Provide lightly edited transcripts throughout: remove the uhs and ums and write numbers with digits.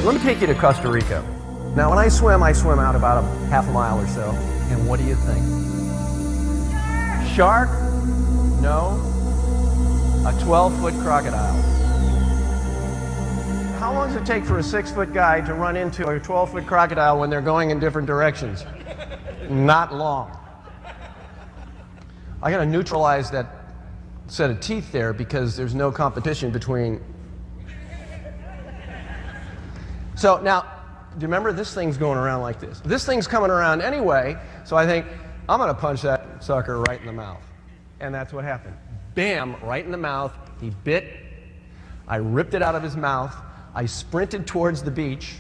Let me take you to Costa Rica. Now, when I swim out about a half a mile or so. And what do you think? Shark? No. A 12-foot crocodile. How long does it take for a 6-foot guy to run into a 12-foot crocodile when they're going in different directions? Not long. I got to neutralize that set of teeth there because there's no competition between. So now, do you remember this thing's going around like this? This thing's coming around anyway, so I think I'm going to punch that sucker right in the mouth. And that's what happened. Bam, right in the mouth. He bit. I ripped it out of his mouth. I sprinted towards the beach.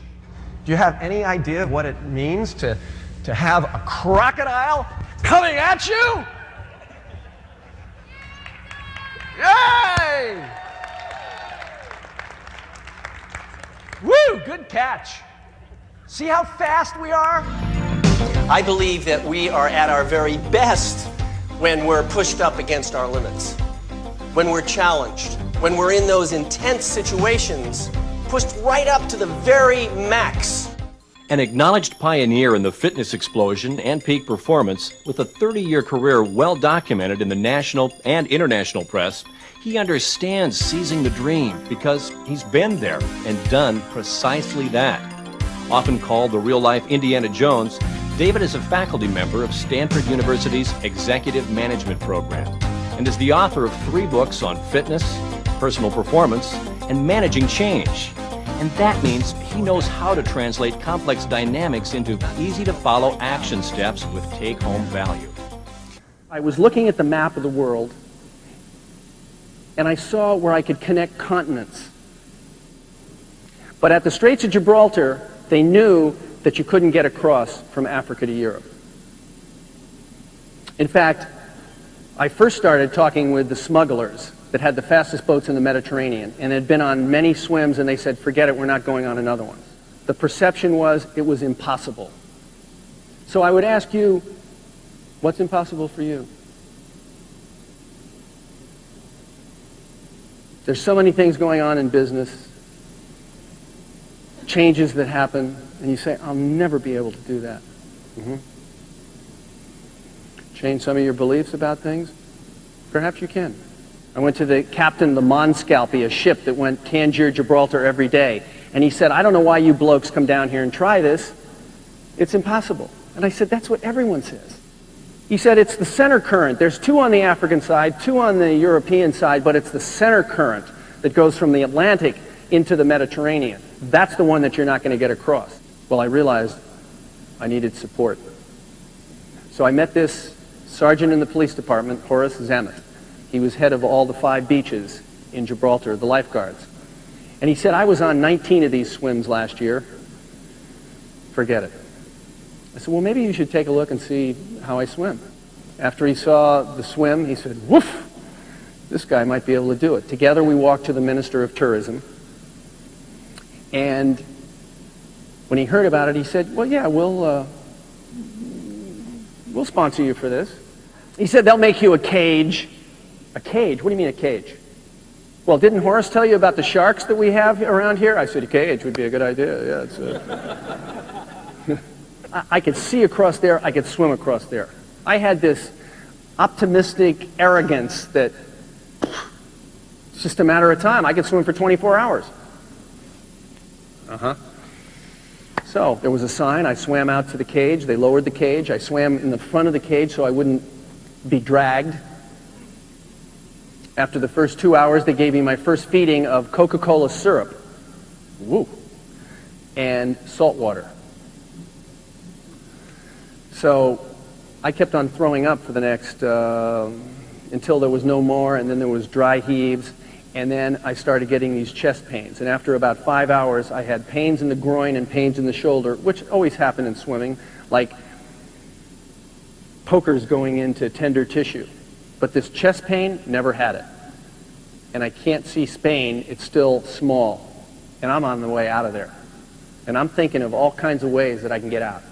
Do you have any idea what it means to have a crocodile coming at you? Yay! Woo, good catch. See how fast we are? I believe that we are at our very best when we're pushed up against our limits, when we're challenged, when we're in those intense situations, pushed right up to the very max. An acknowledged pioneer in the fitness explosion and peak performance, with a 30-year career well documented in the national and international press, he understands seizing the dream because he's been there and done precisely that. Often called the real-life Indiana Jones, David is a faculty member of Stanford University's Executive Management Program and is the author of 3 books on fitness, personal performance, and managing change. And that means he knows how to translate complex dynamics into easy-to-follow action steps with take-home value. I was looking at the map of the world, and I saw where I could connect continents. But at the Straits of Gibraltar, they knew that you couldn't get across from Africa to Europe. In fact, I first started talking with the smugglers that had the fastest boats in the Mediterranean and had been on many swims, and they said, forget it, we're not going on another one. The perception was it was impossible. So I would ask you, what's impossible for you? There's so many things going on in business, changes that happen, and you say, I'll never be able to do that. Change some of your beliefs about things? Perhaps you can. I went to the captain of the Monscalpy, a ship that went Tangier, Gibraltar every day. And he said, I don't know why you blokes come down here and try this. It's impossible. And I said, that's what everyone says. He said, it's the center current. There's 2 on the African side, 2 on the European side, but it's the center current that goes from the Atlantic into the Mediterranean. That's the one that you're not going to get across. Well, I realized I needed support. So I met this sergeant in the police department, Horace Zammit. He was head of all the 5 beaches in Gibraltar, the lifeguards. And he said, I was on 19 of these swims last year. Forget it. I said, well, maybe you should take a look and see how I swim. After he saw the swim, he said, woof, this guy might be able to do it. Together we walked to the Minister of Tourism. And when he heard about it, he said, well, yeah, we'll sponsor you for this. He said, they'll make you a cage. A cage? What do you mean a cage? Well, didn't Horace tell you about the sharks that we have around here? I said, a cage would be a good idea. Yeah, I could see across there. I could swim across there. I had this optimistic arrogance that it's just a matter of time. I could swim for 24 hours. So there was a sign. I swam out to the cage. They lowered the cage. I swam in the front of the cage so I wouldn't be dragged. After the first 2 hours, they gave me my first feeding of Coca-Cola syrup. Woo. And salt water. So I kept on throwing up for the next, until there was no more, and then there was dry heaves, and then I started getting these chest pains. And after about 5 hours, I had pains in the groin and pains in the shoulder, which always happen in swimming, like pokers going into tender tissue. But this chest pain, never had it. And I can't see Spain, it's still small. And I'm on the way out of there. And I'm thinking of all kinds of ways that I can get out.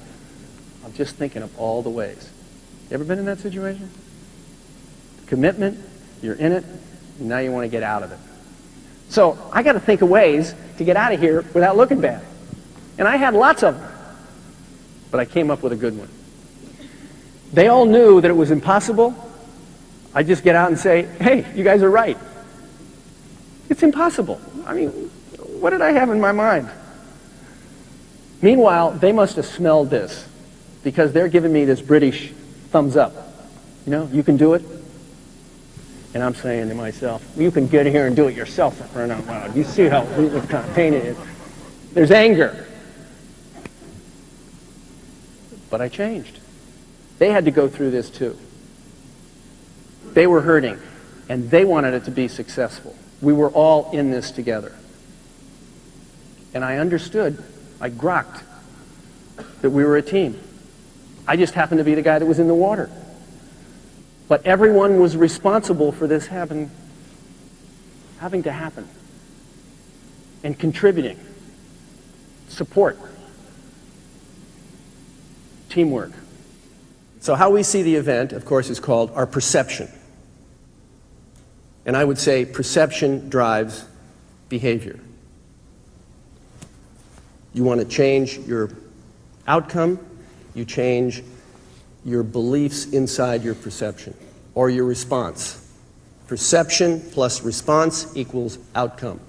I'm just thinking of all the ways. You ever been in that situation? Commitment, you're in it, and now you want to get out of it. So I got to think of ways to get out of here without looking bad. And I had lots of them, but I came up with a good one. They all knew that it was impossible. I just get out and say, hey, you guys are right. It's impossible. I mean, what did I have in my mind? Meanwhile, they must have smelled this, because they're giving me this British thumbs up. You know, you can do it. And I'm saying to myself, well, you can get here and do it yourself, for crying out loud. You see how what kind of pain it is. There's anger. But I changed. They had to go through this too. They were hurting, and they wanted it to be successful. We were all in this together. And I understood, I grokked, that we were a team. I just happened to be the guy that was in the water. But everyone was responsible for this having to happen. And contributing. Support. Teamwork. So how we see the event, of course, is called our perception. And I would say perception drives behavior. You want to change your outcome, you change your beliefs inside your perception, or your response. Perception plus response equals outcome.